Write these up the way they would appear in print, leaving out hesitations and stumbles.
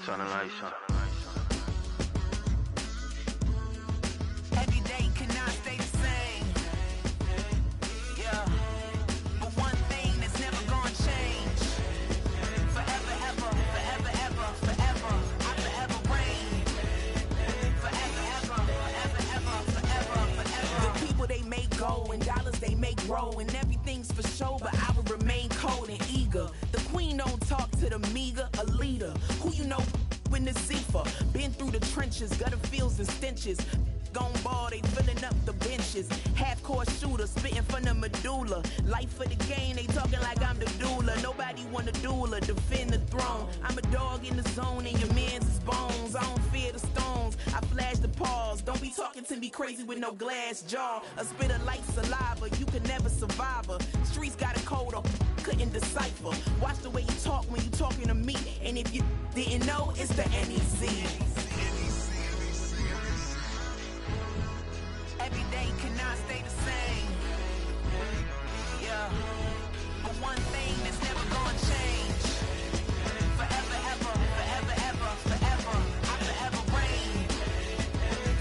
Turn the lights on. Every day cannot stay the same. Yeah. But one thing that's never gonna change. Forever, ever, forever, ever, forever. I forever reign. Forever, ever, forever, ever, forever, forever. The people they make go and dollars they make grow. And everything's for show, but I will remain cold and eager. The queen don't talk to the meager, a leader. Who you know in the Zephyr? Been through the trenches, gutter fields and stenches. Gone ball, they filling up the benches. Half-court shooter, spitting from the medulla. Life for the game, they talking like I'm the doula. Nobody want a doula, defend the throne. I'm a dog in the zone and your man's is bones. I don't fear the stones, I flash the paws. Don't be talking to me crazy with no glass jaw. A spit of light saliva, you can never survive her. Streets got a code or couldn't decipher. Watch the way you talk when you talking to me. And if you didn't know, it's the NEC. Every day cannot stay the same. Yeah. But one thing that's never gonna change. Forever, ever, forever, ever, forever. I forever reign.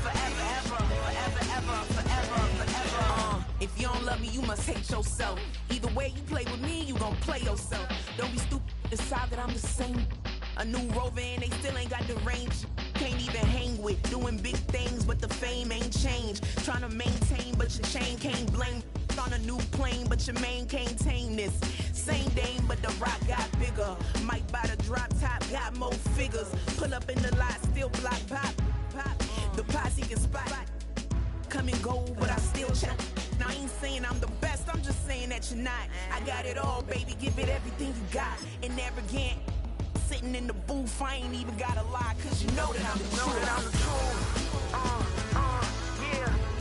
Forever, ever, forever, ever, forever, forever. If you don't love me, you must hate yourself. Either way you play with me, you gon' play yourself. Don't be stupid, decide that I'm the same. A new rover and they still ain't got the range. Can't even hang with, doing big things, but the fame ain't changed. Trying to maintain, but your chain can't blame. On a new plane, but your main can't tame this. Same dame, but the rock got bigger. Might buy the drop top, got more figures. Pull up in the lot, still block pop, pop. The posse can spot. Come and go, but I still check. Now I ain't saying I'm the best, I'm just saying that you're not. I got it all, baby, give it everything you got. And never again. Sitting in the booth, I ain't even gotta lie, cause you know that I'm the truth.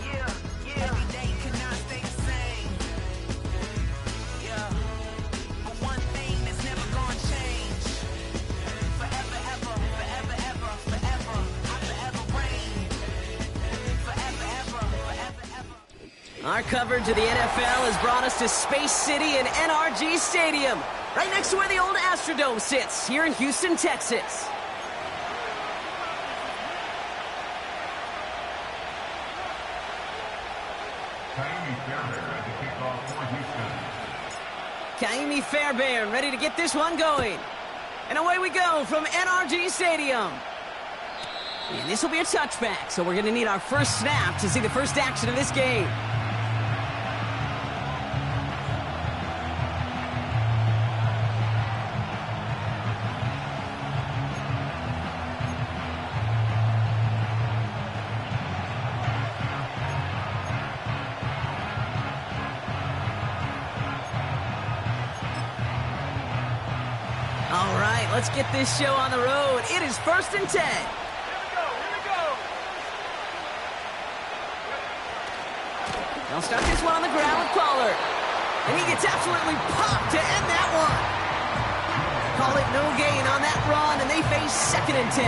Yeah. Every day cannot stay the same. Yeah. But one thing that's never gonna change. Forever, ever, forever, ever, forever. I forever reign. Forever, ever, forever, ever. Our coverage of the NFL has brought us to Space City and NRG Stadium, right next to where the old Astrodome sits, here in Houston, Texas. Kaimi Fairbairn ready to get this one going. And away we go from NRG Stadium. And this will be a touchback, so we're going to need our first snap to see the first action of this game. All right, let's get this show on the road. It is 1st and 10. Here we go. They'll start this one on the ground with Pollard. And he gets absolutely popped to end that one. Call it no gain on that run, and they face 2nd and 10.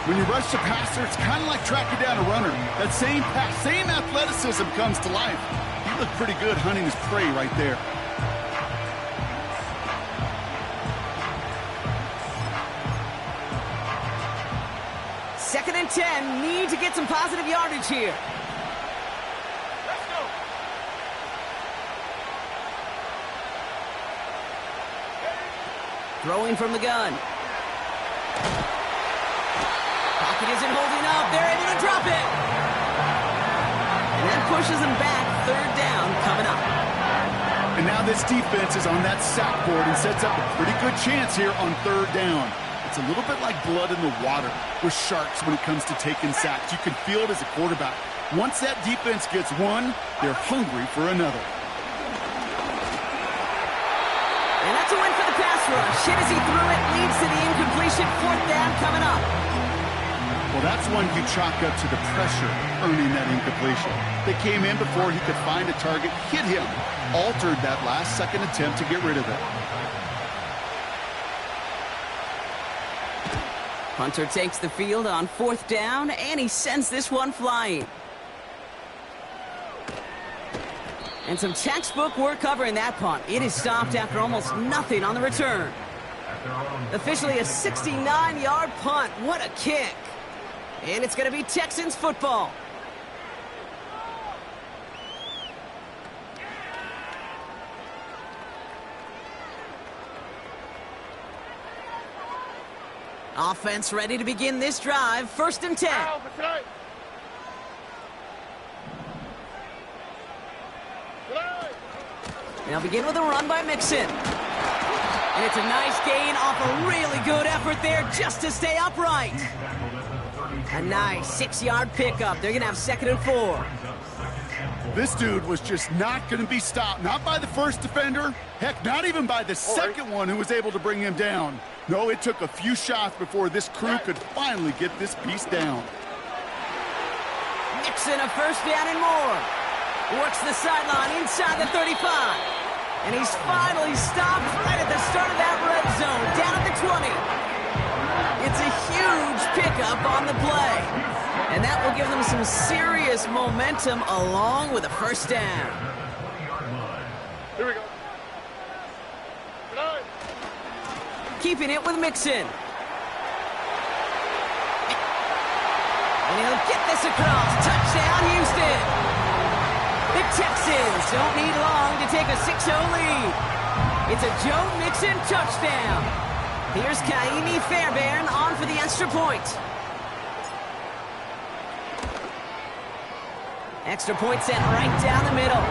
When you rush the passer, it's kind of like tracking down a runner. That same pass, same athleticism comes to life. He looked pretty good hunting his prey right there. Second and 10, need to get some positive yardage here. Let's go. Throwing from the gun. Pocket isn't holding up. They're able to drop it. And that pushes them back. 3rd down coming up. And now this defense is on that sack board and sets up a pretty good chance here on 3rd down. It's a little bit like blood in the water with sharks when it comes to taking sacks. You can feel it as a quarterback. Once that defense gets one, they're hungry for another. And that's a win for the pass rush. Hit as he threw it, leads to the incompletion. 4th down coming up. Well, that's one you chalk up to the pressure earning that incompletion. They came in before he could find a target, hit him, altered that last-second attempt to get rid of it. Hunter takes the field on 4th down, and he sends this one flying. And some textbook work covering that punt. It is stopped after almost nothing on the return. Officially a 69-yard punt. What a kick. And it's going to be Texans football. Offense ready to begin this drive. 1st and 10. They'll begin with a run by Mixon. And it's a nice gain off a really good effort there just to stay upright. A nice 6-yard pickup. They're going to have 2nd and 4. This dude was just not going to be stopped. Not by the first defender. Heck, not even by the second one who was able to bring him down. No, it took a few shots before this crew could finally get this beast down. Mixon, a 1st down and more. Works the sideline inside the 35. And he's finally stopped right at the start of that red zone, down at the 20. It's a huge pickup on the play. And that will give them some serious momentum along with a 1st down. Here we go. Keeping it with Mixon. And he'll get this across. Touchdown, Houston. The Texans don't need long to take a 6-0 lead. It's a Joe Mixon touchdown. Here's Kaimi Fairbairn on for the extra point. Extra point sent right down the middle.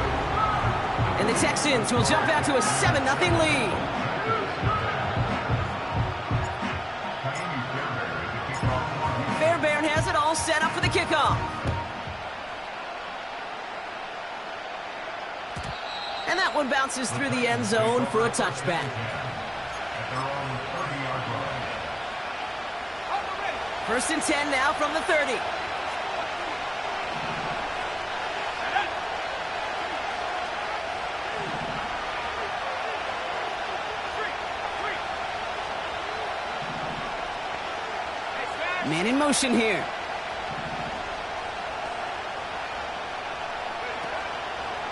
And the Texans will jump out to a 7-0 lead. Fairbairn has it all set up for the kickoff. And that one bounces through the end zone for a touchback. 1st and 10 now from the 30. Man in motion here.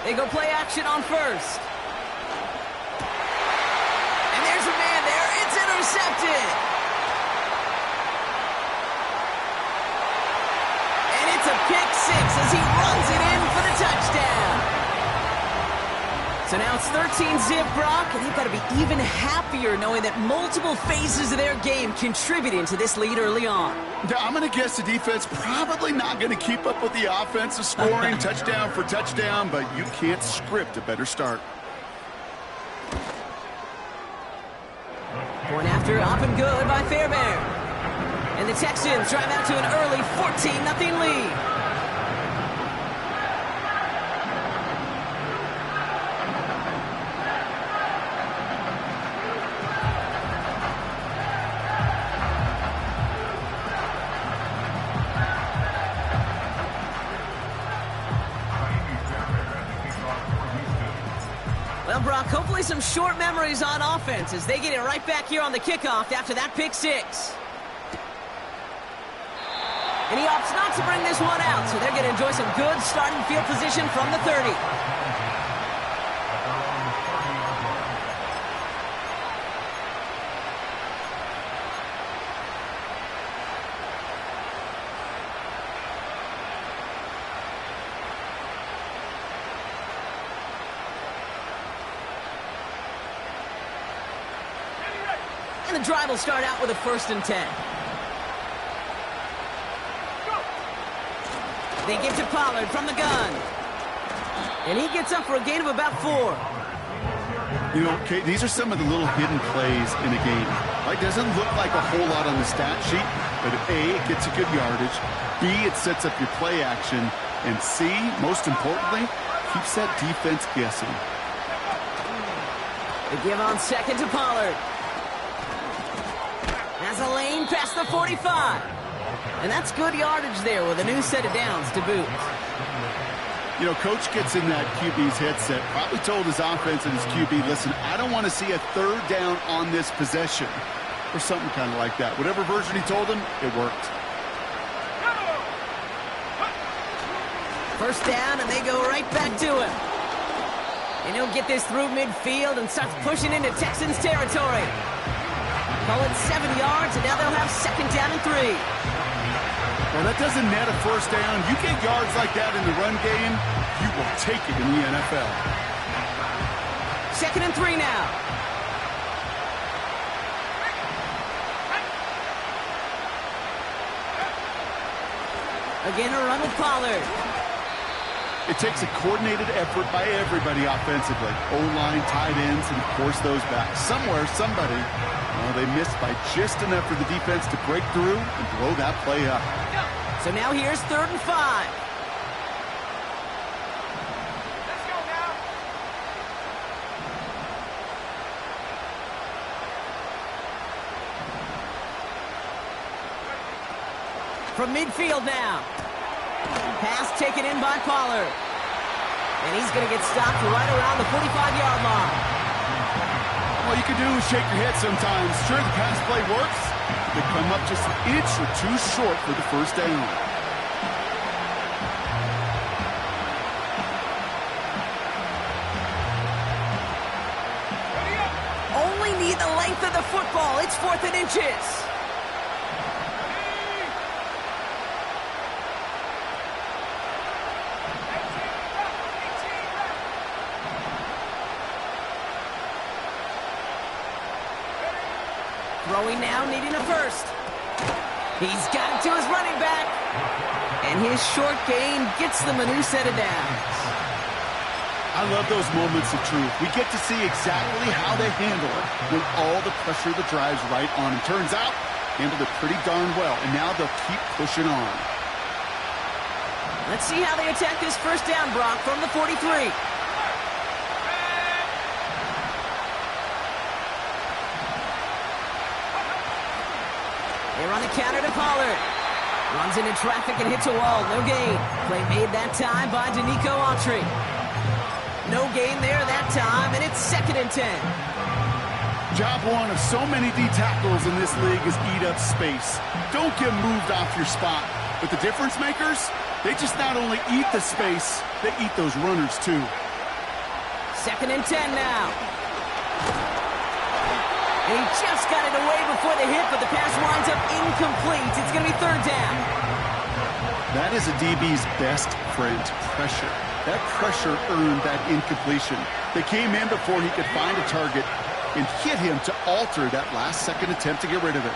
They go play action on 1st. And there's a man there. It's intercepted. And it's a pick 6 as he runs it in for the touchdown. So now it's 13-zip, Brock, and they've got to be even happier knowing that multiple phases of their game contributing to this lead early on. Yeah, I'm going to guess the defense probably not going to keep up with the offensive scoring touchdown for touchdown, but you can't script a better start. Point after, up and good by Fairbairn. And the Texans drive out to an early 14-0 lead. Well, Brock, hopefully some short memories on offense as they get it right back here on the kickoff after that pick 6. And he opts not to bring this one out, so they're going to enjoy some good starting field position from the 30. And the drive will start out with a 1st and 10. They give to Pollard from the gun. And he gets up for a gain of about 4. You know, Kate, these are some of the little hidden plays in a game. Like, doesn't look like a whole lot on the stat sheet, but A, it gets you good yardage. B, it sets up your play action. And C, most importantly, keeps that defense guessing. They give on 2nd to Pollard. Has a lane past the 45. And that's good yardage there with a new set of downs to boot. You know, Coach gets in that QB's headset, probably told his offense and his QB, listen, I don't want to see a 3rd down on this possession. Or something kind of like that. Whatever version he told him, it worked. 1st down, and they go right back to him. And he'll get this through midfield and starts pushing into Texans territory. Call it 7 yards, and now they'll have second down and 3. Well, that doesn't net a first down. You get yards like that in the run game, you will take it in the NFL. Second and 3 now. Again, a run with Pollard. It takes a coordinated effort by everybody offensively. O-line, tight ends, and of course those backs. Somewhere, somebody, they missed by just enough for the defense to break through and blow that play up. So now here's 3rd and 5. Let's go now. From midfield now. Pass taken in by Pollard. And he's going to get stopped right around the 45-yard line. All you can do is shake your head sometimes. Sure, the pass play works. They come up just an inch or two short for the first down. Only need the length of the football. It's 4th and inches. Throwing now, needing a first. He's got it to his running back. And his short gain gets them a new set of downs. I love those moments of truth. We get to see exactly how they handle it when all the pressure that drives right on them. Turns out, handled it pretty darn well, and now they'll keep pushing on. Let's see how they attack this first down, Brock, from the 43. They run a counter to Pollard. Runs into traffic and hits a wall. No gain. Play made that time by Danico Autry. No gain there that time, and it's 2nd and 10. Job one of so many D tackles in this league is eat up space. Don't get moved off your spot. But the difference makers, they just not only eat the space, they eat those runners too. 2nd and 10 now. And he just got it away before the hit, but the pass winds up incomplete. It's going to be 3rd down. That is a DB's best friend, pressure. That pressure earned that incompletion. They came in before he could find a target and hit him to alter that last-second attempt to get rid of it.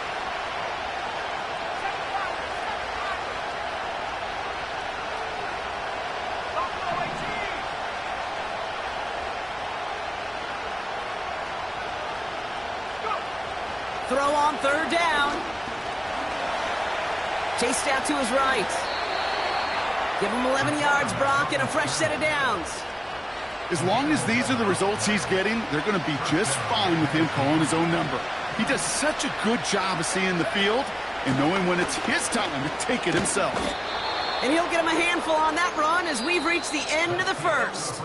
Throw on 3rd down. Chased out to his right. Give him 11 yards, Brock, and a fresh set of downs. As long as these are the results he's getting, they're going to be just fine with him calling his own number. He does such a good job of seeing the field and knowing when it's his time to take it himself. And he'll get him a handful on that run as we've reached the end of the first.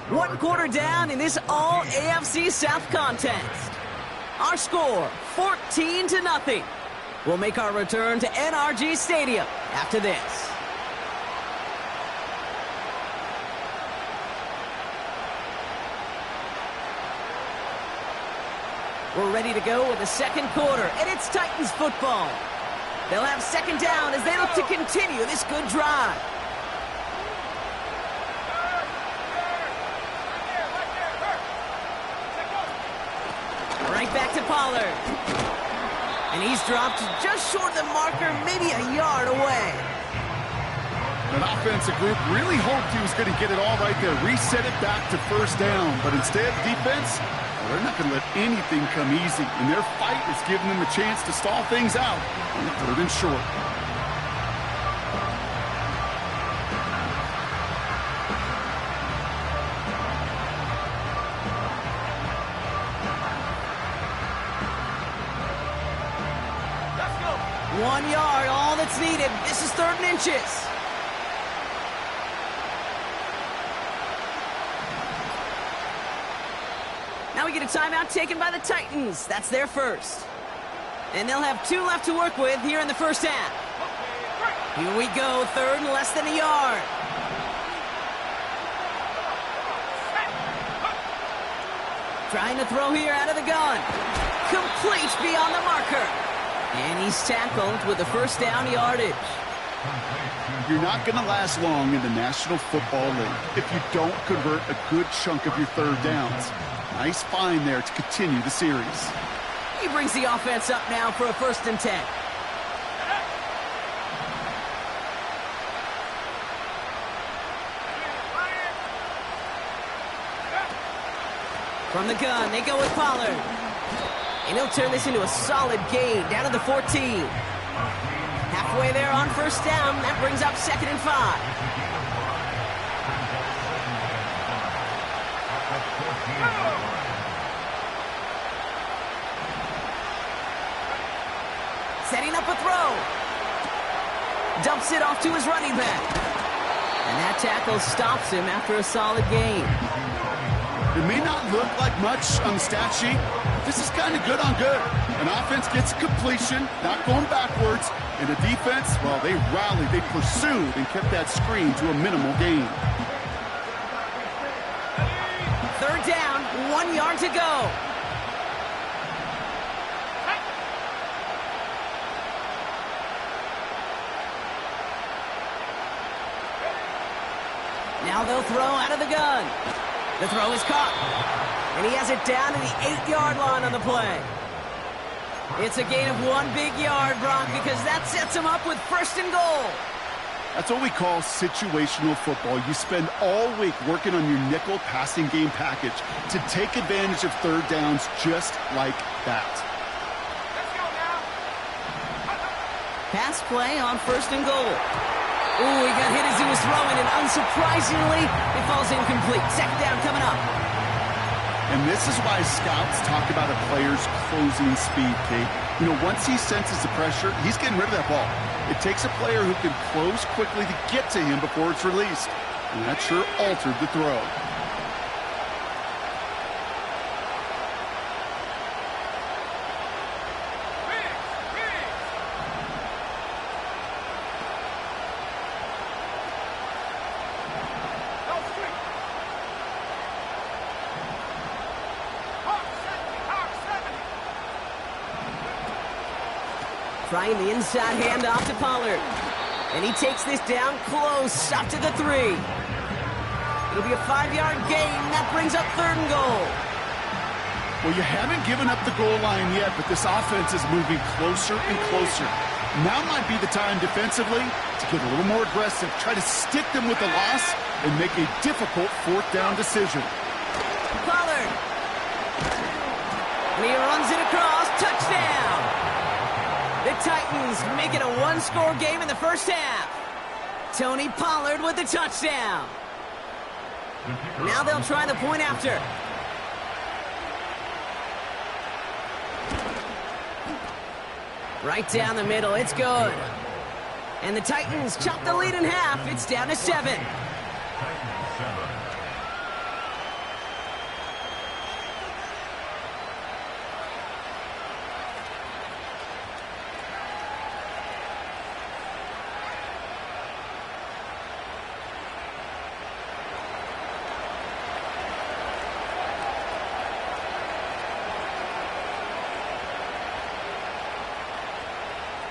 1 quarter down in this all-AFC South contest. Our score, 14-0. We'll make our return to NRG Stadium after this. We're ready to go with the second quarter, and it's Titans football. They'll have second down as they look to continue this good drive. Right back to Pollard. And he's dropped just short of the marker, maybe a yard away. An offensive group really hoped he was going to get it all right there, reset it back to first down. But instead, defense, well, they're not going to let anything come easy. And their fight is giving them a chance to stall things out on the 3rd and short. Let's go. 1 yard, all that's needed. This is 3rd and inches. Now we get a timeout taken by the Titans. That's their first. And they'll have 2 left to work with here in the first half. Here we go, 3rd and less than a yard. Trying to throw here out of the gun. complete beyond the marker. And he's tackled with the first down yardage. You're not going to last long in the National Football League if you don't convert a good chunk of your third downs. Nice find there to continue the series. He brings the offense up now for a 1st and 10. From the gun, they go with Pollard. And he'll turn this into a solid gain down to the 14. Halfway there on 1st down. That brings up 2nd and 5. Setting up a throw. Dumps it off to his running back. And that tackle stops him after a solid gain. It may not look like much on the stat sheet. This is kind of good on good. An offense gets completion, not going backwards. And the defense, well, they rallied, they pursued, and kept that screen to a minimal gain. 3rd down, 1 yard to go. Now they'll throw out of the gun. The throw is caught. And he has it down to the 8-yard line on the play. It's a gain of 1 big yard, Brock, because that sets him up with 1st and goal. That's what we call situational football. You spend all week working on your nickel passing game package to take advantage of 3rd downs just like that. Pass play on 1st and goal. Ooh, he got hit as he was throwing, and unsurprisingly, it falls incomplete. 2nd down coming up. And this is why scouts talk about a player's closing speed, Kate. You know, once he senses the pressure, he's getting rid of that ball. It takes a player who can close quickly to get to him before it's released. And that sure altered the throw. Trying the inside handoff to Pollard. And he takes this down close, up to the 3. It'll be a 5-yard gain. That brings up 3rd and goal. Well, you haven't given up the goal line yet, but this offense is moving closer and closer. Now might be the time defensively to get a little more aggressive, try to stick them with the loss, and make a difficult 4th down decision. Pollard. And he runs it across. Touchdown. The Titans make it a 1-score game in the 1st half. Tony Pollard with the touchdown. Now they'll try the point after. Right down the middle, it's good. And the Titans chop the lead in half. It's down to 7.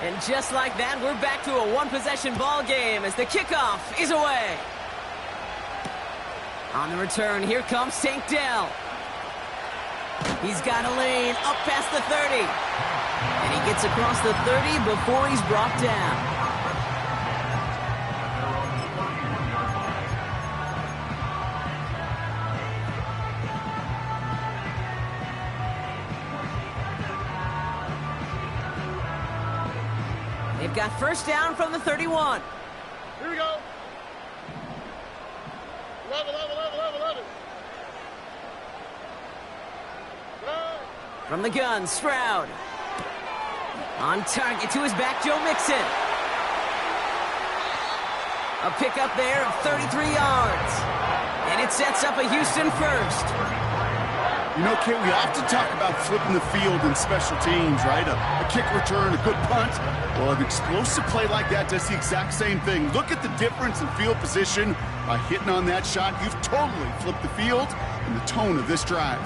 And just like that, we're back to a 1-possession ball game as the kickoff is away. On the return, here comes Tank Dell. He's got a lane up past the 30. And he gets across the 30 before he's brought down. They've got 1st down from the 31. Here we go. 11. From the gun, Stroud. On target to his back, Joe Mixon. A pickup there of 33 yards. And it sets up a Houston 1st. You know, Kate, we often talk about flipping the field in special teams, right? A kick return, a good punt. Well, an explosive play like that does the exact same thing. Look at the difference in field position. By hitting on that shot, you've totally flipped the field and the tone of this drive.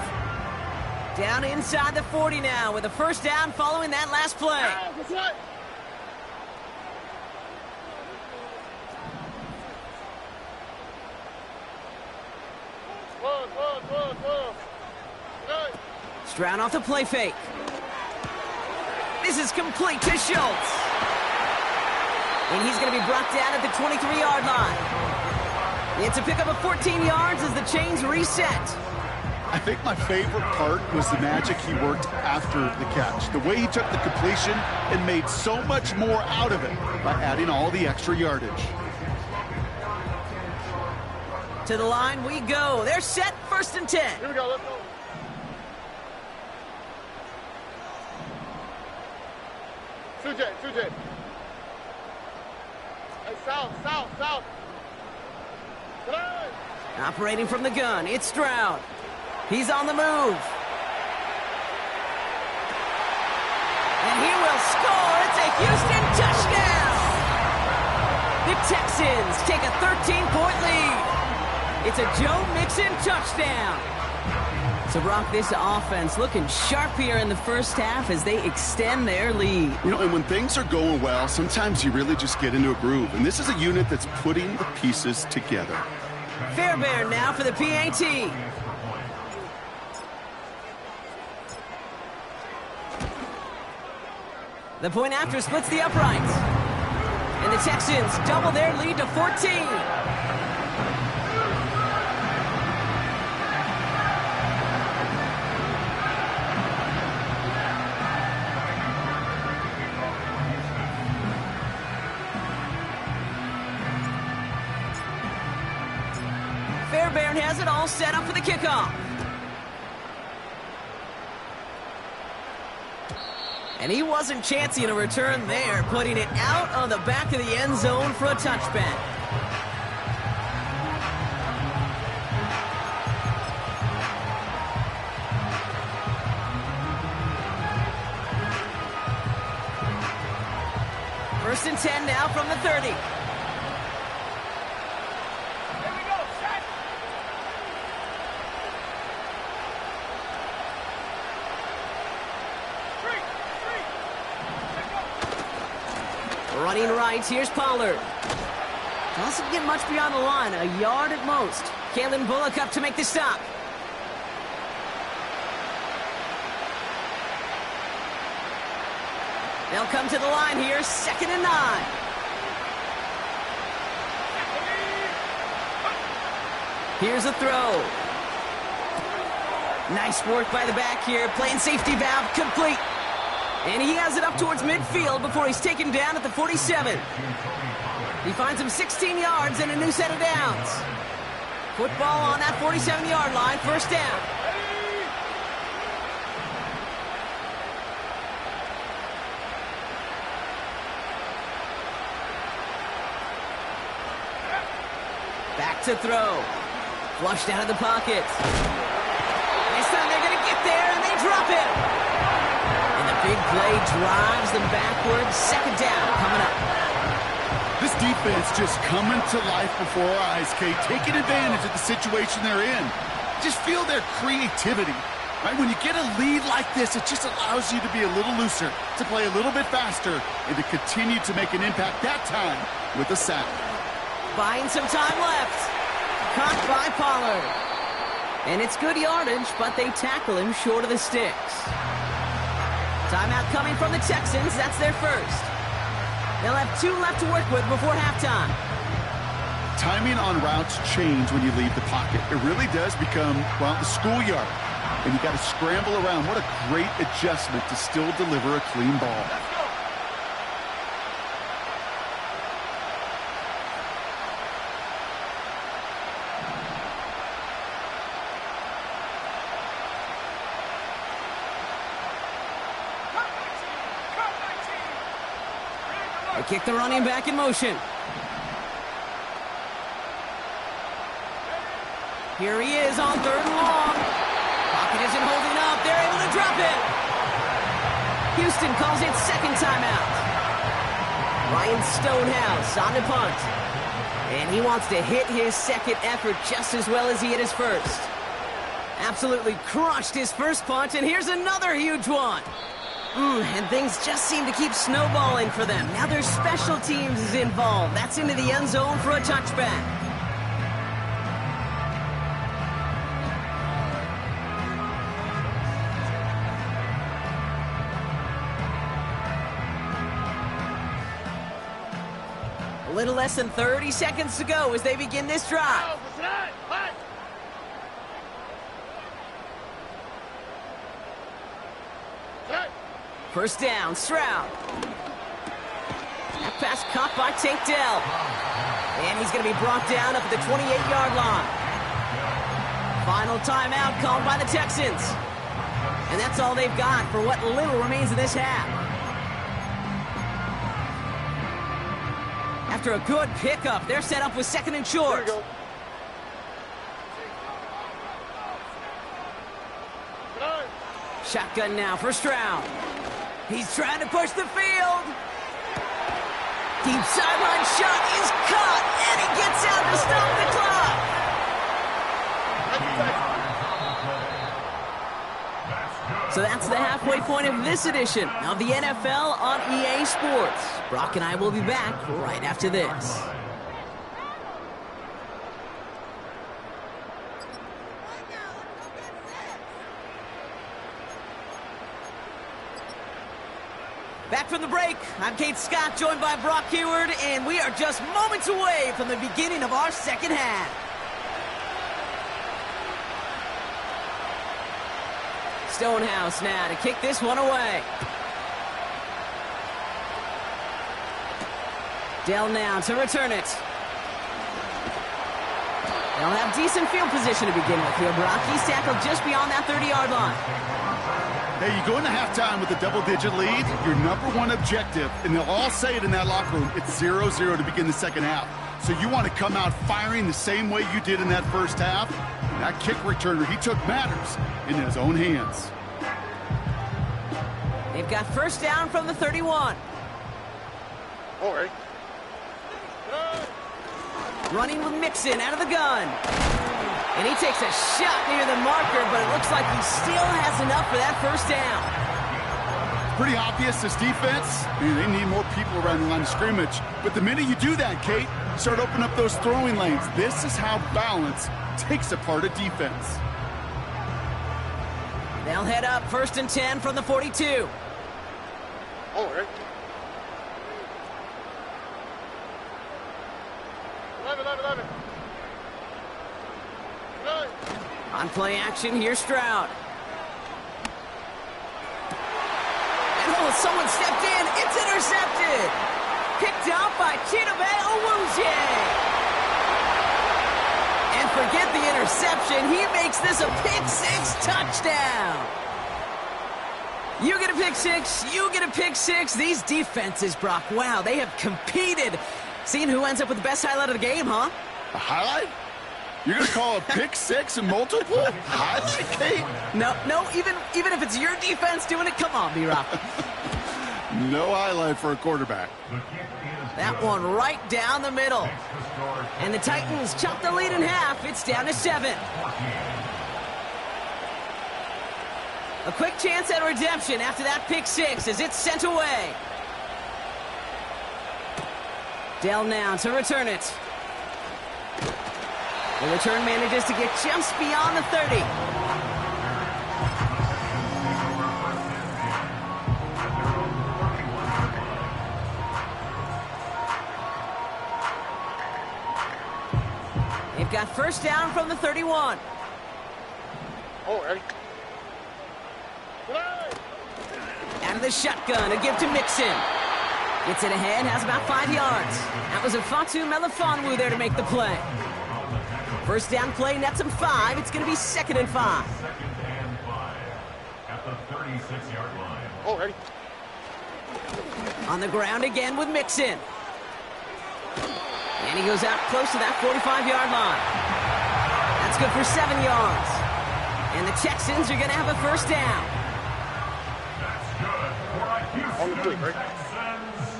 Down inside the 40 now with a first down following that last play. Stroud off the play fake. This is complete to Schultz. And he's going to be brought down at the 23-yard line. It's a pickup of 14 yards as the chains reset. I think my favorite part was the magic he worked after the catch. The way he took the completion and made so much more out of it by adding all the extra yardage. To the line we go. They're set, 1st and 10. Here we go, let's go. Sujay. Hey, south. Play. Operating from the gun, it's Stroud. He's on the move. And he will score. It's a Houston touchdown. The Texans take a 13-point lead. It's a Joe Mixon touchdown. So, Brock, this offense looking sharp here in the first half as they extend their lead. You know, and when things are going well, sometimes you really just get into a groove. And this is a unit that's putting the pieces together. Fairbairn now for the PAT. The point after splits the uprights. And the Texans double their lead to 14. Fairbairn has it all set up for the kickoff. And he wasn't chancing a return there, putting it out on the back of the end zone for a touchback. First and 10 now from the 30. Running right, here's Pollard. Doesn't get much beyond the line, a yard at most. Kalen Bullock up to make the stop. They'll come to the line here, 2nd and 9. Here's a throw. Nice work by the back here, playing safety valve complete. And he has it up towards midfield before he's taken down at the 47. He finds him 16 yards and a new set of downs. Football on that 47-yard line, first down. Back to throw. Flushed out of the pocket. This time they're going to get there, and they drop it. Big play drives them backwards. 2nd down coming up. This defense just coming to life before our eyes, Kate, taking advantage of the situation they're in. Just feel their creativity. Right? When you get a lead like this, it just allows you to be a little looser, to play a little bit faster, and to continue to make an impact that time with a sack. Buying some time left. Caught by Pollard. And it's good yardage, but they tackle him short of the sticks. Timeout coming from the Texans. That's their first. They'll have 2 left to work with before halftime. Timing on routes change when you leave the pocket. It really does become, well, the schoolyard. And you got to scramble around. What a great adjustment to still deliver a clean ball. They kick the running back in motion. Here he is on 3rd and long. Pocket isn't holding up. They're able to drop it. Houston calls it 2nd timeout. Ryan Stonehouse on the punt. And he wants to hit his 2nd effort just as well as he hit his first. Absolutely crushed his first punch, and here's another huge one. And things just seem to keep snowballing for them. Now their special teams is involved. That's into the end zone for a touchback. A little less than 30 seconds to go as they begin this drive. First down, Stroud. That pass caught by Tank Dell. And he's going to be brought down up at the 28-yard line. Final timeout called by the Texans. And that's all they've got for what little remains of this half. After a good pickup, they're set up with second and short. Shotgun now for Stroud. He's trying to push the field. Deep sideline shot is caught, and he gets out to stop the clock. So that's the halfway point of this edition of the NFL on EA Sports. Brock and I will be back right after this. Back from the break, I'm Kate Scott, joined by Brock Heward, and we are just moments away from the beginning of our second half. Stonehouse now to kick this one away. Dell now to return it. They'll have decent field position to begin with here, Brock. He's tackled just beyond that 30-yard line. Hey, you go into halftime with a double-digit lead, your number one objective, and they'll all say it in that locker room, it's 0-0 to begin the second half. So you want to come out firing the same way you did in that first half. And that kick returner, he took matters in his own hands. They've got first down from the 31. All right. Running with Mixon out of the gun. And he takes a shot near the marker, but it looks like he still has enough for that first down. Pretty obvious, this defense, they need more people around the line of scrimmage. But the minute you do that, Kate, start opening up those throwing lanes. This is how balance takes apart a defense. They'll head up first and 10 from the 42. All right. 11. On play action, here's Stroud. And someone stepped in. It's intercepted. Picked up by Chidobe Awuzie. And forget the interception. He makes this a pick-6 touchdown. You get a pick-6. You get a pick-6. These defenses, Brock, wow, they have competed. Seeing who ends up with the best highlight of the game, huh? A highlight? You're going to call a pick-6 and multiple? Highlight, Kate? No, even if it's your defense doing it, come on, B-Rock. No highlight for a quarterback. That one right down the middle. And the Titans chop the lead in half. It's down to 7. A quick chance at redemption after that pick-6 as it's sent away. Dell now to return it. The return manages to get just beyond the 30. They've got first down from the 31. All right. Out of the shotgun, a give to Mixon. Gets it ahead, has about 5 yards. That was a Fatu Melifonwu there to make the play. First down play, nets him 5. It's going to be 2nd and 5. At the 36-yard line. All right. On the ground again with Mixon. And he goes out close to that 45-yard line. That's good for 7 yards. And the Texans are going to have a first down. That's good for a On the Houston plate, right? Texans.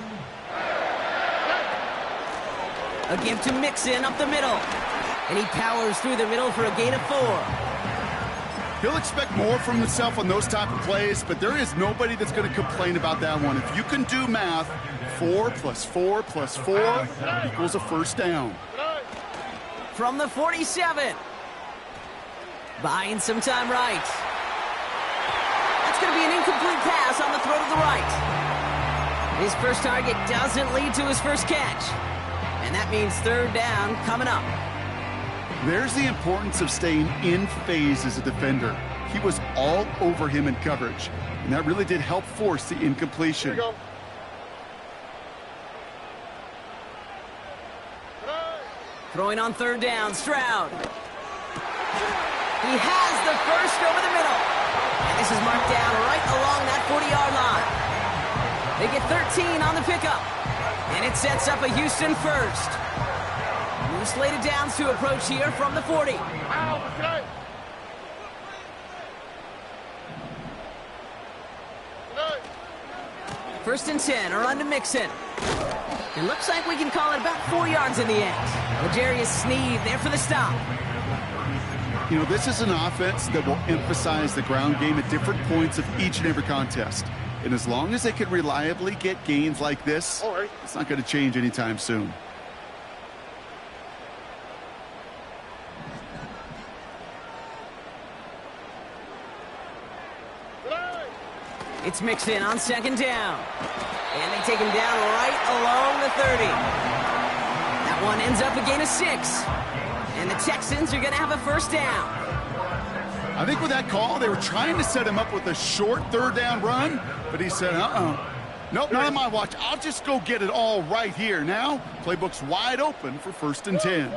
A give to Mixon up the middle. And he powers through the middle for a gain of 4. He'll expect more from himself on those type of plays, but there is nobody that's going to complain about that one. If you can do math, 4 + 4 + 4 equals a first down. From the 47. Buying some time right. That's going to be an incomplete pass on the throw to the right. His first target doesn't lead to his first catch. And that means third down coming up. There's the importance of staying in phase as a defender. He was all over him in coverage, and that really did help force the incompletion. Here we go. Throwing on third down, Stroud. He has the first over the middle. And this is marked down right along that 40-yard line. They get 13 on the pickup. And it sets up a Houston first. New slated downs to approach here from the 40. First and 10, a run to Mixon. It looks like we can call it about 4 yards in the end. L'Jarius Sneed there for the stop. You know, this is an offense that will emphasize the ground game at different points of each and every contest. And as long as they can reliably get gains like this, it's not going to change anytime soon. It's Mixon on second down. And they take him down right along the 30. That one ends up a gain of 6. And the Texans are going to have a first down. I think with that call, they were trying to set him up with a short third down run, but he said, nope, not on my watch. I'll just go get it all right here. Now, playbook's wide open for first and 10.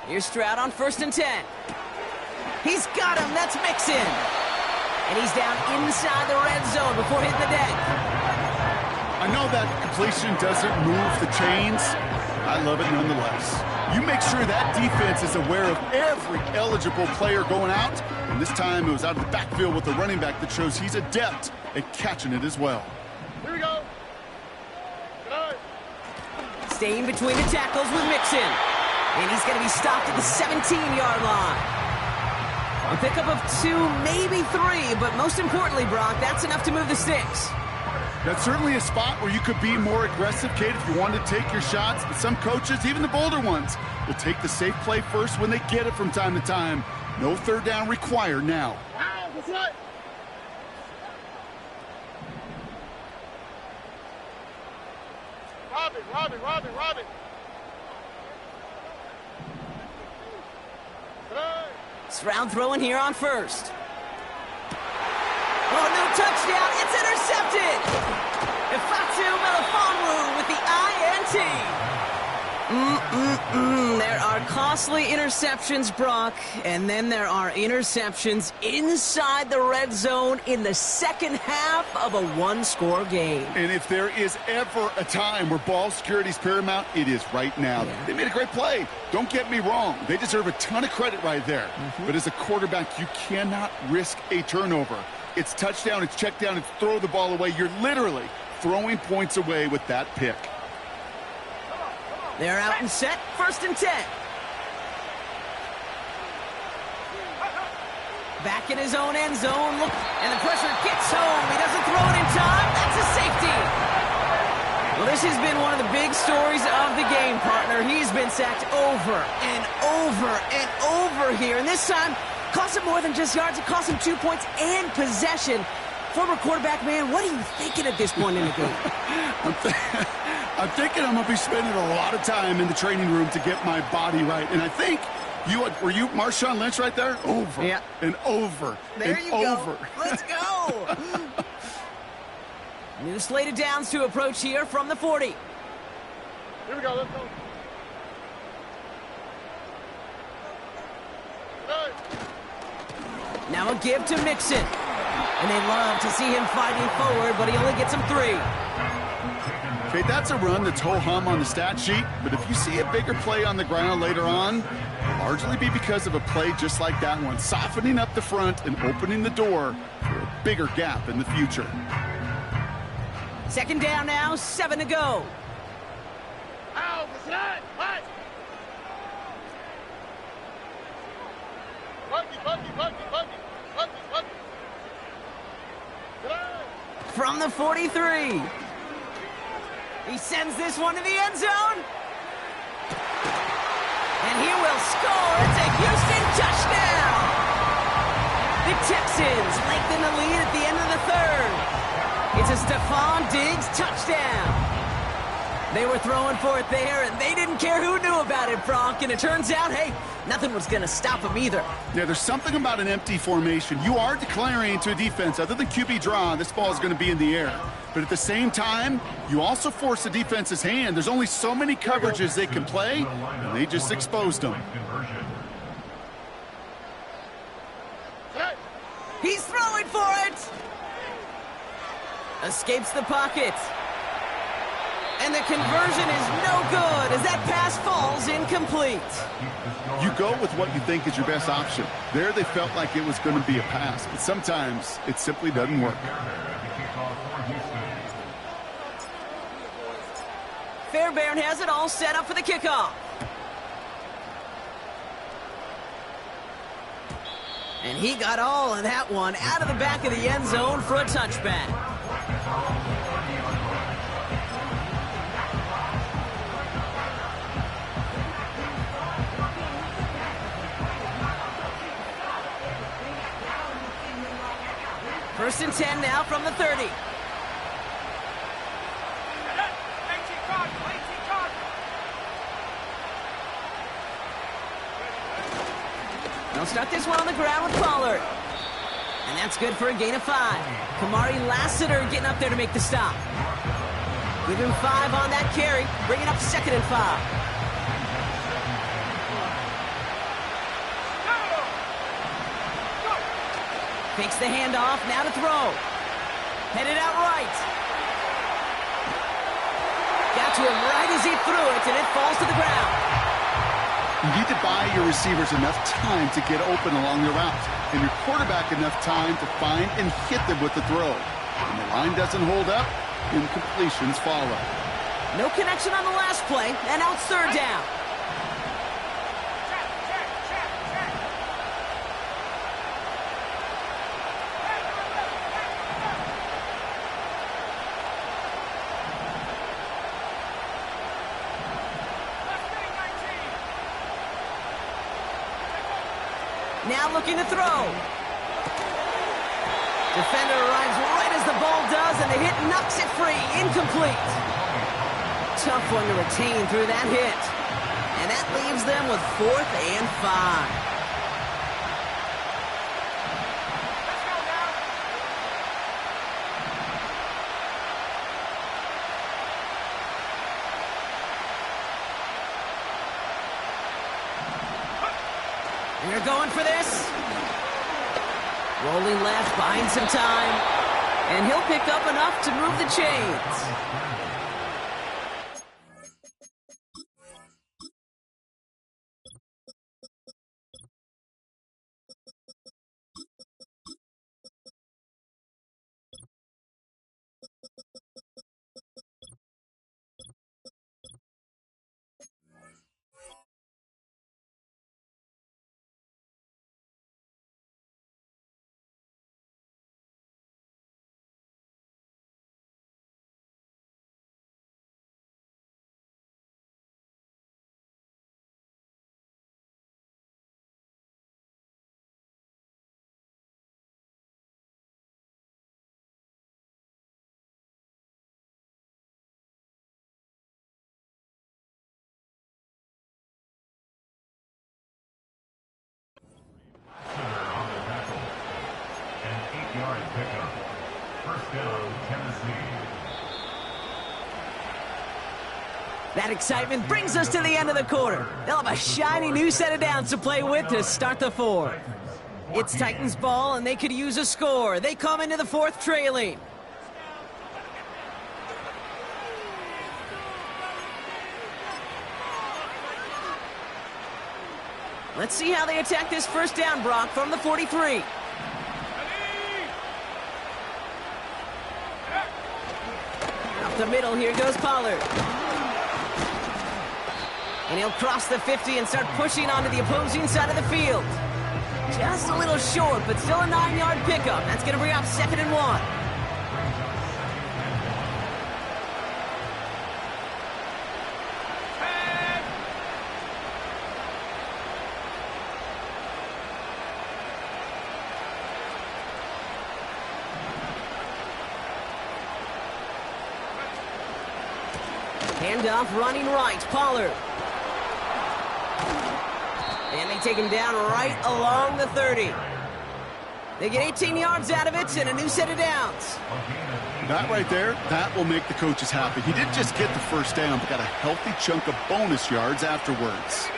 Here's Stroud on first and 10. He's got him. That's Mixon. And he's down inside the red zone before hitting the deck. I know that completion doesn't move the chains. I love it nonetheless. You make sure that defense is aware of every eligible player going out. And this time it was out of the backfield with the running back that shows he's adept at catching it as well. Here we go. Staying between the tackles with Mixon. And he's going to be stopped at the 17-yard line. A pickup of 2, maybe 3, but most importantly, Brock, that's enough to move the sticks. That's certainly a spot where you could be more aggressive, Kate, if you wanted to take your shots. But some coaches, even the bolder ones, will take the safe play first when they get it from time to time. No third down required now. Robin. Stroud throwing here on first. Oh, no touchdown. It's intercepted. Ifatu Melifonwu with the INT. There are costly interceptions, Brock, and then there are interceptions inside the red zone in the second half of a one-score game. And if there is ever a time where ball security is paramount, it is right now. Yeah. They made a great play. Don't get me wrong. They deserve a ton of credit right there. But as a quarterback, you cannot risk a turnover. It's touchdown, it's check down, it's throw the ball away. You're literally throwing points away with that pick. They're out and set. First and 10. Back in his own end zone. Look, and the pressure gets home. He doesn't throw it in time. That's a safety. Well, this has been one of the big stories of the game, partner. He's been sacked over and over and over here. And this time, cost him more than just yards. It cost him 2 points and possession. Former quarterback, man, what are you thinking at this point in the game? I'm thinking I'm going to be spending a lot of time in the training room to get my body right. And I think, were you Marshawn Lynch right there? Over and over there and you over. Go. Let's go. New slated downs to approach here from the 40. Here we go. Let's go. Now a give to Mixon. And they love to see him fighting forward, but he only gets him 3. Okay, that's a run that's ho-hum on the stat sheet, but if you see a bigger play on the ground later on, it'll largely be because of a play just like that one, softening up the front and opening the door for a bigger gap in the future. Second down now, 7 to go. From the 43. He sends this one to the end zone. And he will score. It's a Houston touchdown. The Texans lengthen the lead at the end of the third. It's a Stephon Diggs touchdown. They were throwing for it there, and they didn't care who knew about it, Bronk. And it turns out, hey, nothing was going to stop them either. Yeah, there's something about an empty formation. You are declaring to a defense, other than QB draw, this ball is going to be in the air. But at the same time, you also force the defense's hand. There's only so many coverages they can play, and they just exposed them. He's throwing for it. Escapes the pocket. And the conversion is no good as that pass falls incomplete. You go with what you think is your best option. There they felt like it was going to be a pass, but sometimes it simply doesn't work. Fairbairn has it all set up for the kickoff. And he got all of that one out of the back of the end zone for a touchback. First and 10 now from the 30. They'll start this one on the ground with Pollard. And that's good for a gain of 5. Kamari Lassiter getting up there to make the stop. Give him 5 on that carry. Bring it up 2nd and 5. Fakes the handoff, now to throw. Headed out right. Got to him right as he threw it, and it falls to the ground. You need to buy your receivers enough time to get open along their route, and your quarterback enough time to find and hit them with the throw. When the line doesn't hold up, incompletions follow. No connection on the last play, and now it's 3rd down. Now looking to throw. Defender arrives right as the ball does, and the hit knocks it free. Incomplete. Tough one to retain through that hit. And that leaves them with 4th and 5. They're going for this. Rolling left, buying some time. And he'll pick up enough to move the chains. Pickup. First down, Tennessee. That excitement brings us to the end of the quarter. They'll have a shiny new set of downs to play with to start the 4th. It's Titans ball, and they could use a score. They come into the 4th trailing. Let's see how they attack this first down, Brock, from the 43. Up the middle, here goes Pollard. And he'll cross the 50 and start pushing onto the opposing side of the field. Just a little short, but still a 9-yard pickup. That's going to bring up 2nd and 1. Handoff running right, Pollard. And they take him down right along the 30. They get 18 yards out of it and a new set of downs. That right there, that will make the coaches happy. He didn't just get the first down, but got a healthy chunk of bonus yards afterwards.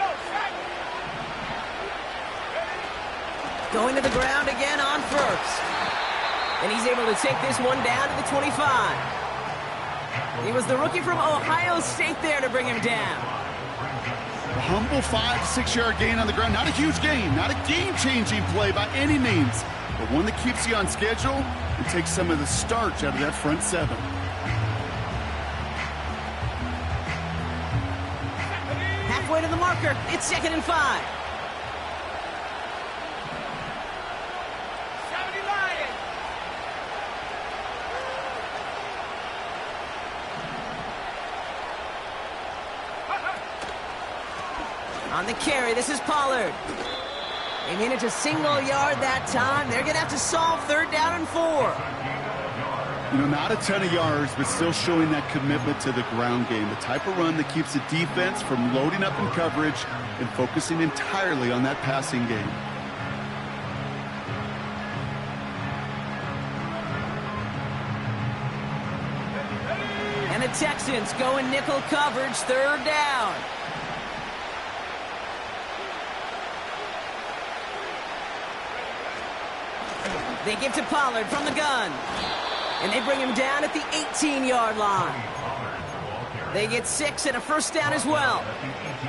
Going to the ground again on first. And he's able to take this one down to the 25. He was the rookie from Ohio State there to bring him down. A humble 5 to 6 yard gain on the ground. Not a huge gain, not a game-changing play by any means, but one that keeps you on schedule and takes some of the starch out of that front 7. Halfway to the marker, it's 2nd and 5. On the carry, this is Pollard. They managed a single yard that time. They're going to have to solve 3rd down and 4. You know, not a ton of yards, but still showing that commitment to the ground game. The type of run that keeps the defense from loading up in coverage and focusing entirely on that passing game. And the Texans go in nickel coverage, 3rd down. They give to Pollard from the gun. And they bring him down at the 18-yard line. They get 6 and a first down as well.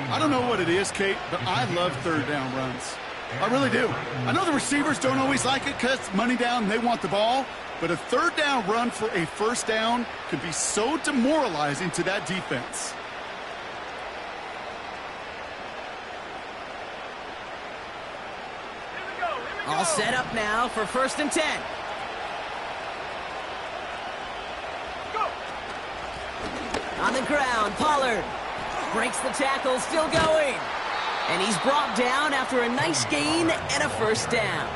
I don't know what it is, Kate, but I love 3rd down runs. I really do. I know the receivers don't always like it because it's money down and they want the ball, but a 3rd down run for a first down could be so demoralizing to that defense. All set up now for 1st and 10. Go. On the ground, Pollard breaks the tackle, still going. And he's brought down after a nice gain and a first down.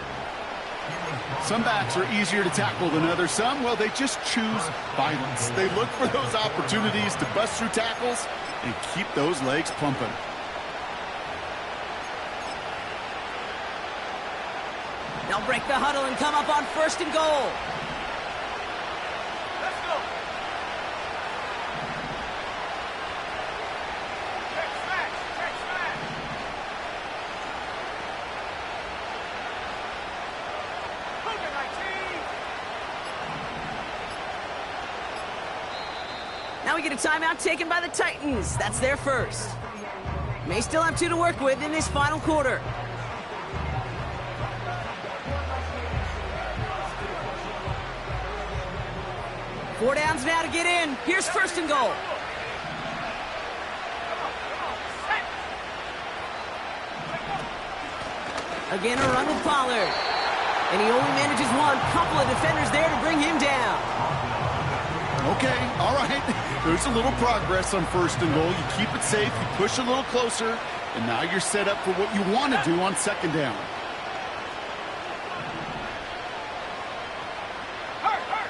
Some backs are easier to tackle than others. Some, well, they just choose violence. They look for those opportunities to bust through tackles and keep those legs pumping. They'll break the huddle and come up on 1st and goal. Let's go. Check smash. Check smash. Moving like team. Now we get a timeout taken by the Titans. That's their first. May still have 2 to work with in this final quarter. Four downs now to get in. Here's 1st and goal. Again, a run with Pollard. And he only manages one. Couple of defenders there to bring him down. Okay, all right. There's a little progress on 1st and goal. You keep it safe, you push a little closer, and now you're set up for what you want to do on 2nd down.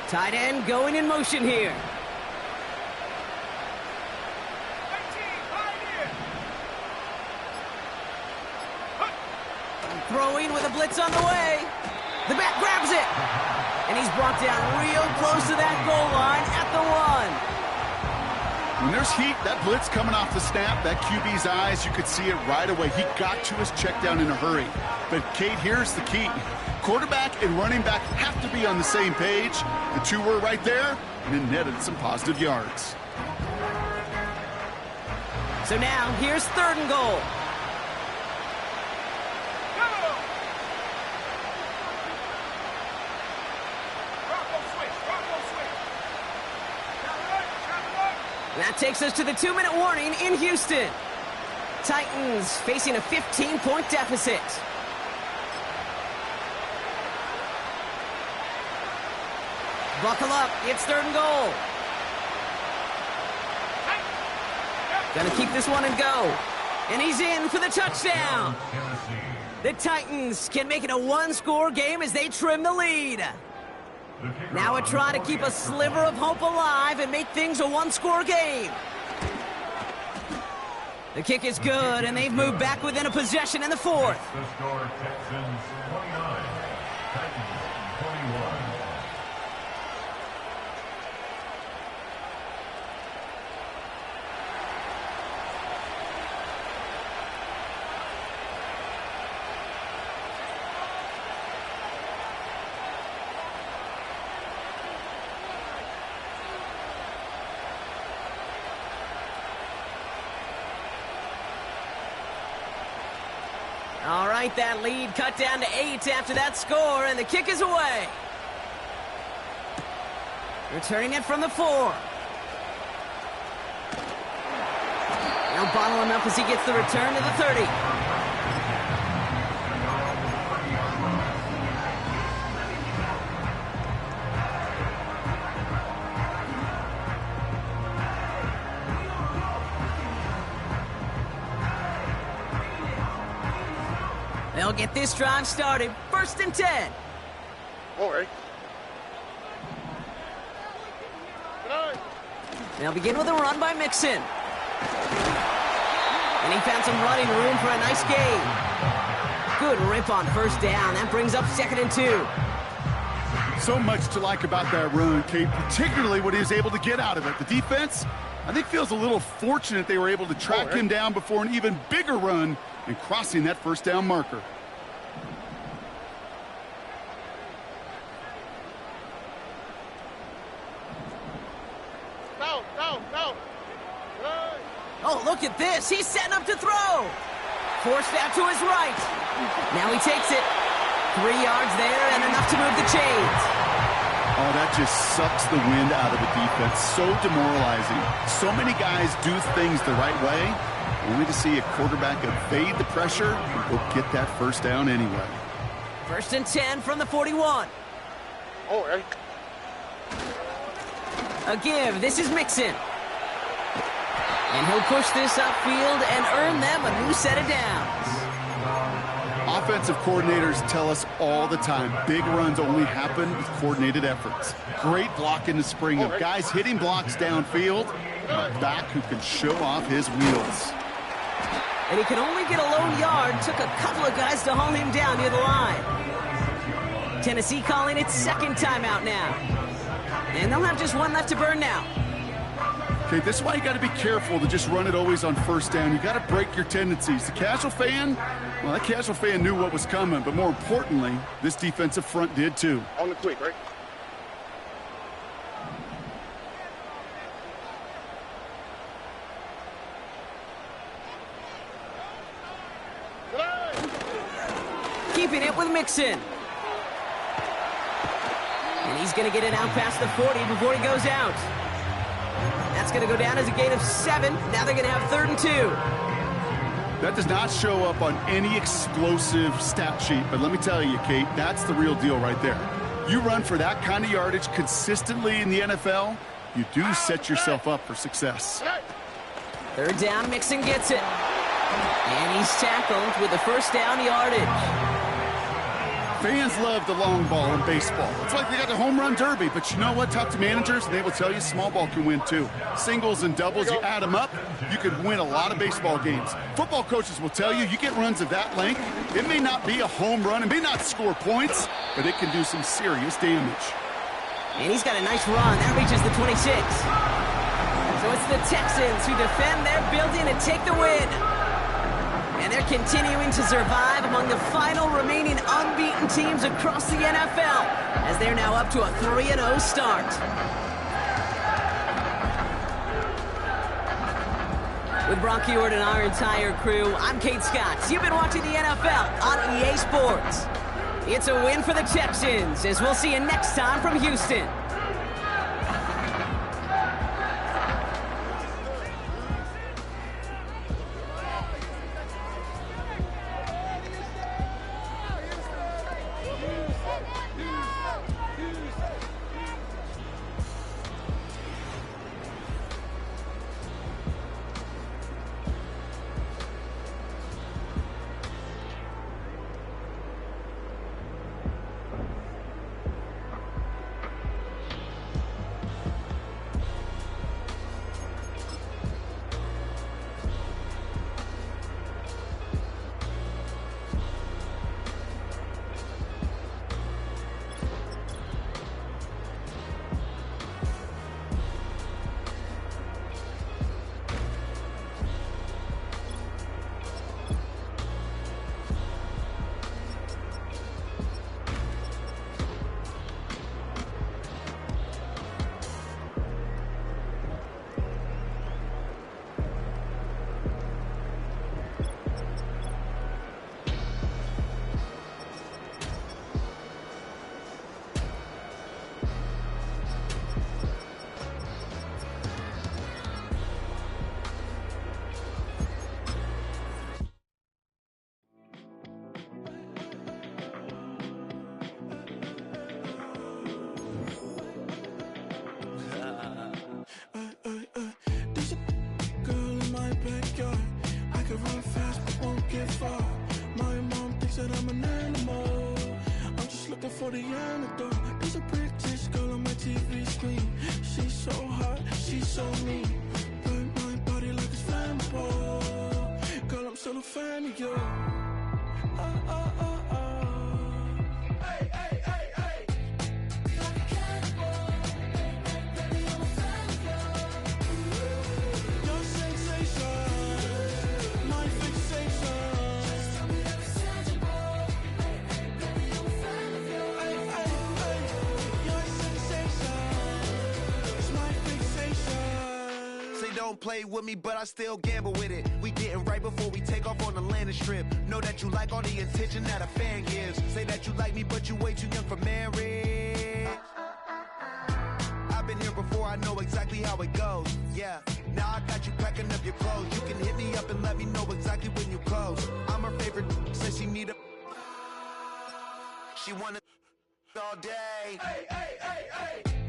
Tight end going in motion here. Throwing with a blitz on the way. The back grabs it. And he's brought down real close to that goal line at the 1. When there's heat, that blitz coming off the snap, that QB's eyes, you could see it right away. He got to his check down in a hurry. But, Kate, here's the key. Quarterback and running back have to be on the same page. The 2 were right there, and it netted some positive yards. So now, here's 3rd and goal. And that takes us to the 2-minute warning in Houston. Titans facing a 15-point deficit. Buckle up. It's 3rd and goal. Gonna keep this one and go. And he's in for the touchdown. The Titans can make it a 1-score game as they trim the lead. Now a try to keep a sliver of hope alive and make things a 1-score game. The kick is good, and they've moved back within a possession in the 4th. The score, Texans 29, Titans 21. All right, that lead cut down to 8 after that score, and the kick is away. Returning it from the 4. They'll bottle him up as he gets the return to the 30. They'll get this drive started. 1st and 10. All right. They'll begin with a run by Mixon. And he found some running room for a nice gain. Good rip on 1st down. That brings up 2nd and 2. So much to like about that run, Kate, particularly what he was able to get out of it. The defense, I think, feels a little fortunate they were able to track him down before an even bigger run and crossing that 1st down marker. Oh, look at this. He's setting up to throw. Forced out to his right. Now he takes it. 3 yards there and enough to move the chains. Oh, that just sucks the wind out of the defense. So demoralizing. So many guys do things the right way, only to see a quarterback evade the pressure and go get that 1st down anyway. 1st and 10 from the 41. All right. A give. This is Mixon. And he'll push this upfield and earn them a new set of downs. Offensive coordinators tell us all the time, big runs only happen with coordinated efforts. Great block in the spring of guys hitting blocks downfield, and a back who can show off his wheels. And he can only get a lone yard. Took a couple of guys to haul him down near the line. Tennessee calling its 2nd timeout now. And they'll have just 1 left to burn now. Okay, this is why you got to be careful to just run it always on 1st down. You got to break your tendencies. The casual fan, well, that casual fan knew what was coming, but more importantly, this defensive front did too. On the quick, right? Keeping it with Mixon. And he's going to get it out past the 40 before he goes out. That's going to go down as a gain of 7. Now they're going to have 3rd and 2. That does not show up on any explosive stat sheet, but let me tell you, Kate, that's the real deal right there. You run for that kind of yardage consistently in the NFL, you do set yourself up for success. 3rd down, Mixon gets it. And he's tackled with the 1st down yardage. Fans love the long ball in baseball. It's like they got the home run derby, but you know what? Talk to managers, and they will tell you small ball can win too. Singles and doubles, you add them up, you could win a lot of baseball games. Football coaches will tell you, you get runs of that length, it may not be a home run, it may not score points, but it can do some serious damage. And he's got a nice run. That reaches the 26. So it's the Texans who defend their building and take the win. And they're continuing to survive among the final remaining unbeaten teams across the NFL as they're now up to a 3-0 start. With Brock Ewart and our entire crew, I'm Kate Scott. You've been watching the NFL on EA Sports. It's a win for the Texans, as we'll see you next time from Houston. for the antidote. There's a British girl on my TV screen. She's so hot, she's so mean. Burn my body like it's flammable. Girl, I'm still a fan of you. Hey, hey, hey, hey. Like a cannibal. Baby, I'm a fan of you. Your sensation, my fixation. Tell me that it's tangible. Baby, I'm a fan of you. Your sensation is my fixation. Say don't play with me, but I still gamble with it. We getting right before we take off on the landing strip. Know that you like all the attention that a fan gives. Say that you like me, but you way too young for marriage. I've been here before, I know exactly how it goes. Yeah, now I got you packing up your clothes. You can hit me up and let me know exactly when you close. I'm her favorite, since she need a. She wanna all day. Hey, hey, hey, hey.